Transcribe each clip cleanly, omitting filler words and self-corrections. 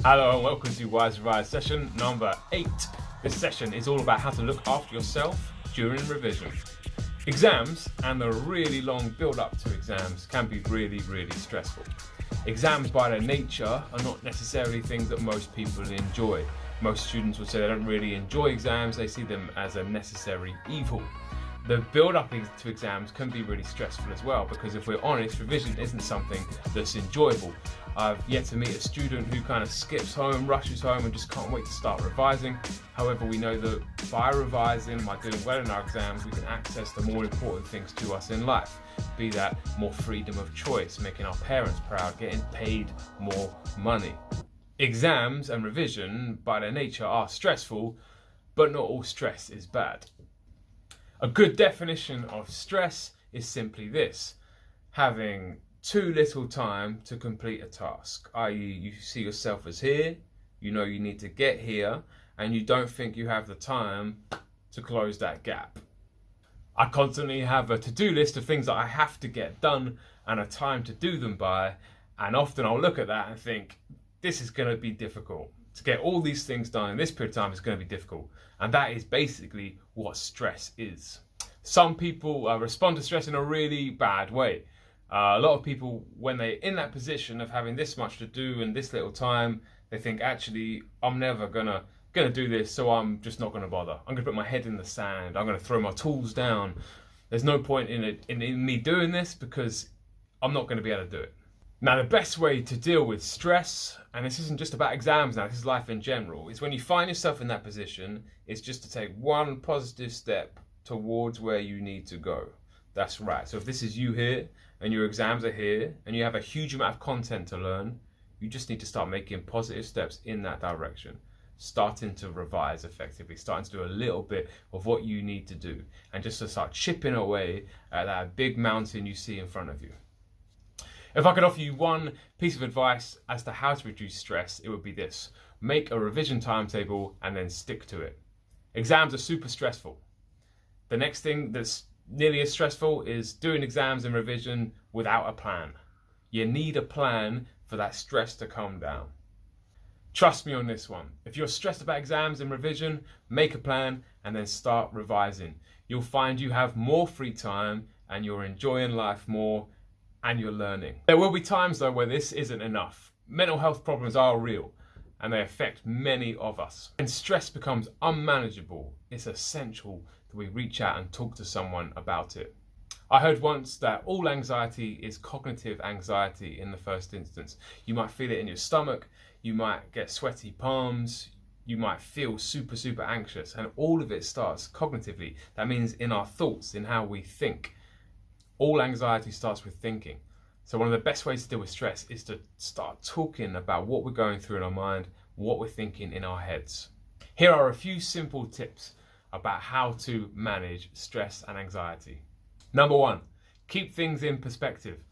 Hello and welcome to Wise Revise session number 8. This session is all about how to look after yourself during revision. Exams and the really long build up to exams can be really stressful. Exams by their nature are not necessarily things that most people enjoy. Most students would say they don't really enjoy exams, they see them as a necessary evil. The build up to exams can be really stressful as well, because if we're honest, revision isn't something that's enjoyable. I've yet to meet a student who kind of skips home, rushes home and just can't wait to start revising. However, we know that by revising, by doing well in our exams, we can access the more important things to us in life. Be that more freedom of choice, making our parents proud, getting paid more money. Exams and revision by their nature are stressful, but not all stress is bad. A good definition of stress is simply this: having too little time to complete a task, i.e. you see yourself as here, you know you need to get here, and you don't think you have the time to close that gap. I constantly have a to-do list of things that I have to get done and a time to do them by, and often I'll look at that and think, this is going to be difficult. To get all these things done in this period of time is going to be difficult. And that is basically what stress is. Some people respond to stress in a really bad way. A lot of people, when they're in that position of having this much to do in this little time, they think, actually, I'm never gonna do this, so I'm just not gonna bother. I'm gonna put my head in the sand. I'm gonna throw my tools down. There's no point in me doing this because I'm not gonna be able to do it. Now, the best way to deal with stress, and this isn't just about exams now, this is life in general, is when you find yourself in that position, is just to take one positive step towards where you need to go. That's right. So if this is you here, and your exams are here, and you have a huge amount of content to learn, you just need to start making positive steps in that direction. Starting to revise effectively, starting to do a little bit of what you need to do, and just to start chipping away at that big mountain you see in front of you. If I could offer you one piece of advice as to how to reduce stress, it would be this: make a revision timetable and then stick to it. Exams are super stressful. The next thing that's nearly as stressful is doing exams and revision without a plan. You need a plan for that stress to calm down. Trust me on this one. If you're stressed about exams and revision, make a plan and then start revising. You'll find you have more free time and you're enjoying life more, and you're learning. There will be times though where this isn't enough. Mental health problems are real and they affect many of us. When stress becomes unmanageable, it's essential that we reach out and talk to someone about it. I heard once that all anxiety is cognitive anxiety in the first instance. You might feel it in your stomach, you might get sweaty palms, you might feel super anxious, and all of it starts cognitively. That means in our thoughts, in how we think. All anxiety starts with thinking. So one of the best ways to deal with stress is to start talking about what we're going through in our mind, what we're thinking in our heads. Here are a few simple tips about how to manage stress and anxiety. Number 1, keep things in perspective.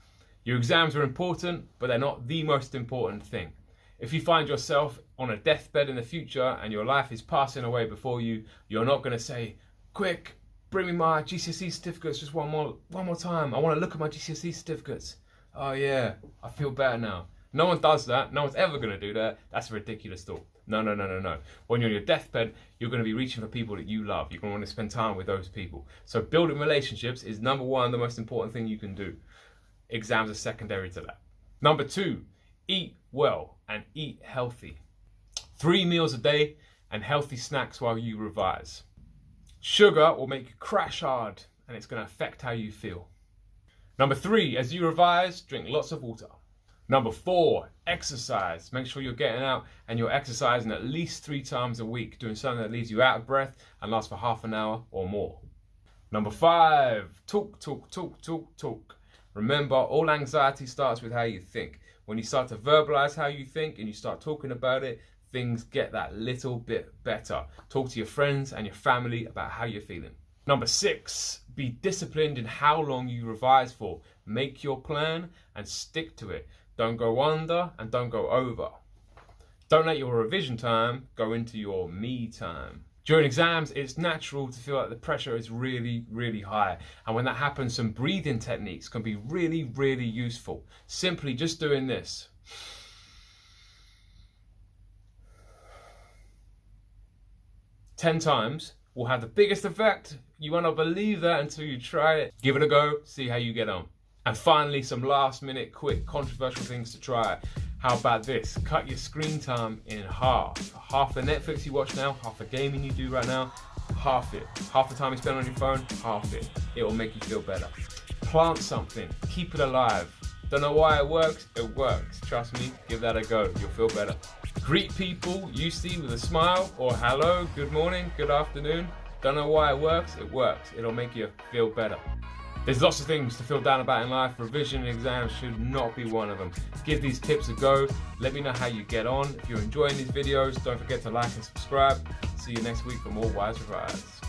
Your exams are important, but they're not the most important thing. If you find yourself on a deathbed in the future and your life is passing away before you, you're not going to say, quick, bring me my GCSE certificates just one more time. I want to look at my GCSE certificates. Oh yeah, I feel better now. No one does that. No one's ever going to do that. That's a ridiculous thought. No. When you're on your deathbed, you're going to be reaching for people that you love. You're going to want to spend time with those people. So building relationships is number 1, the most important thing you can do. Exams are secondary to that. Number 2, eat well and eat healthy. 3 meals a day and healthy snacks while you revise. Sugar will make you crash hard and it's going to affect how you feel. Number 3, as you revise, drink lots of water. Number 4, exercise. Make sure you're getting out and you're exercising at least 3 times a week, doing something that leaves you out of breath and lasts for half an hour or more. Number 5, talk. Remember, all anxiety starts with how you think. When you start to verbalize how you think and you start talking about it, things get that little bit better. Talk to your friends and your family about how you're feeling. Number 6, be disciplined in how long you revise for. Make your plan and stick to it. Don't go under and don't go over. Don't let your revision time go into your me time. During exams, it's natural to feel like the pressure is really high. And when that happens, some breathing techniques can be really useful. Simply just doing this. 10 times will have the biggest effect. You will not believe that until you try it. Give it a go, see how you get on. And finally, some last minute, quick, controversial things to try. How about this? Cut your screen time in half. Half the Netflix you watch now, half the gaming you do right now, half it. Half the time you spend on your phone, half it. It will make you feel better. Plant something, keep it alive. Don't know why it works? It works. Trust me, give that a go. You'll feel better. Greet people you see with a smile or hello, good morning, good afternoon. Don't know why it works? It works. It'll make you feel better. There's lots of things to feel down about in life. Revision and exams should not be one of them. Give these tips a go. Let me know how you get on. If you're enjoying these videos, don't forget to like and subscribe. See you next week for more Wise Revise.